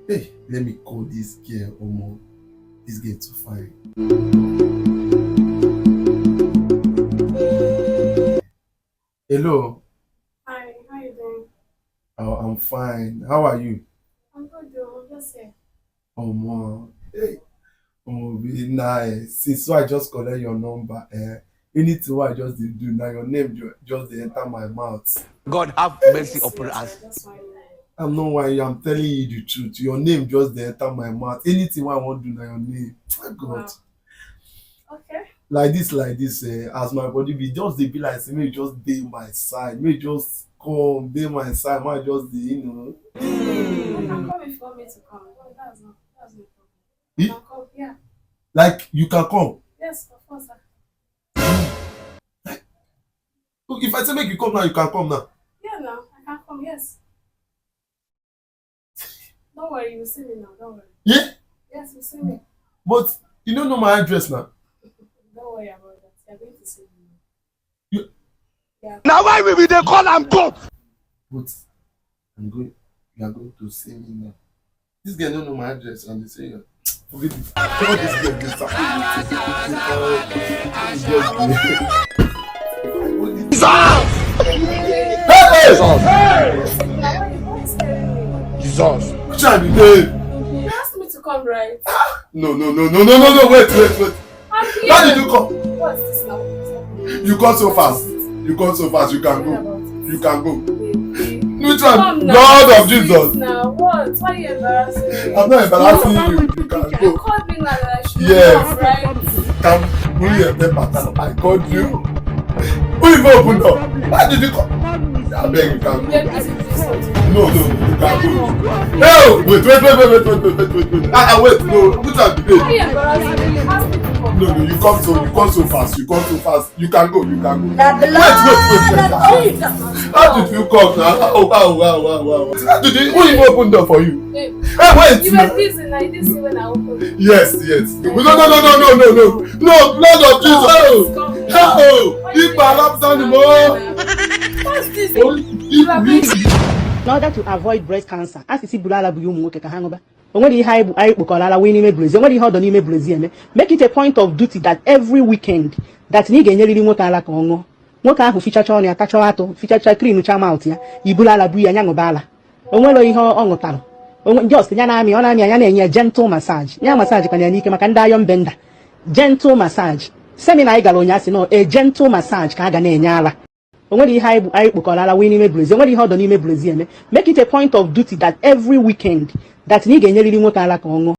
Hey, let me call this girl, Omo. This girl too fine. Hello. Hi, how you doing? Oh, I'm fine. How are you? I'm good though, I'm just here. Omo. Hey, Omo, be nice. Since so I just collect your number, anything what I just did do now, your name just dey enter my mouth. God have Are you mercy upon serious? I us. just want you. I'm not why I'm telling you the truth. Your name just dey enter my mouth. Anything what I want do na your name. My God. Wow. Okay. Like this, as my body be just dey be like say make you just dey my side, make you just come dey my side, make I just dey. You can come if you want me to come. Oh, that's no problem. You Eh? can come, yeah. Like you can come. Yes, of course. Look, if I say make you come now, you can come now. Yeah, no, I can come, yes. Don't worry, you see me now, don't worry. Yeah, Yes, you see me. but you don't know my address now. Don't worry about that. You're going to see me. You, Yeah. Now why we they call am God? but you are going to see me now. This girl don't know my address and they say, forget it. All this girl dey Why are you scaring me? Jesus. Which one be there? You asked me to come, right? No, wait. I'm here. How did you come? What's this now? Stop. You come so fast. You can What go. about it? You can go. Baby. Which Come one? now. Lord of Please Jesus. now. What? Why are you embarrassing me? I'm not embarrassing you. You can You go. called me like that. I should Yes. come, right? Come, bring your paper. I called you. Who even opened door? Why did you come? I beg you can Then go. I said this something. No, you can go. No, wait. Wait. No, which one be Why are there? you embarrassing me? You asked me to come. No, you come so fast. You can go. You can go. The Wait. blood How did you come now? Oh, wow. How did you? Who even opened door for you? Babe, Hey, wait. you were busy and I didn't see when I opened it. Yes. No, blood of Jesus. Keep my lap down the more. What's this? Oh, You are going to in order to avoid breast cancer asịsị buru ala bụ ụmụ nwoke ka ha ṅụba o nwere ihe anyị kpokọrọ ala wee n'ime brezi o nwere ihe ọdọ n'ime brezi eme make it a point of duty that every weekend that na ị ga-enyerịrị nwoke ala ka ọ ṅụọ nwoke ahụ fichacha ọnụ ya tachaa atụ fichacha krim cha maụt ya iburu ala bu ya nya ṅụba ala o nwere ihe ọ ṅụtara just ya na-amị ọ na-amị anya na-enye gentle massage nya massage ka na n'ike maka ndị ayọ mbenda gentle massage seminar anyị gara ụnyaasị no a gentle massage ka a ga na-enye ala o nwere ihe anyị kpokọrọ ala wee n'ime brezi o nwere ihe ọdọ n'ime brezi eme make it a point of duty that every weekend that na ị ga-enyerịrị nwoke ala ka ọ ṅụọ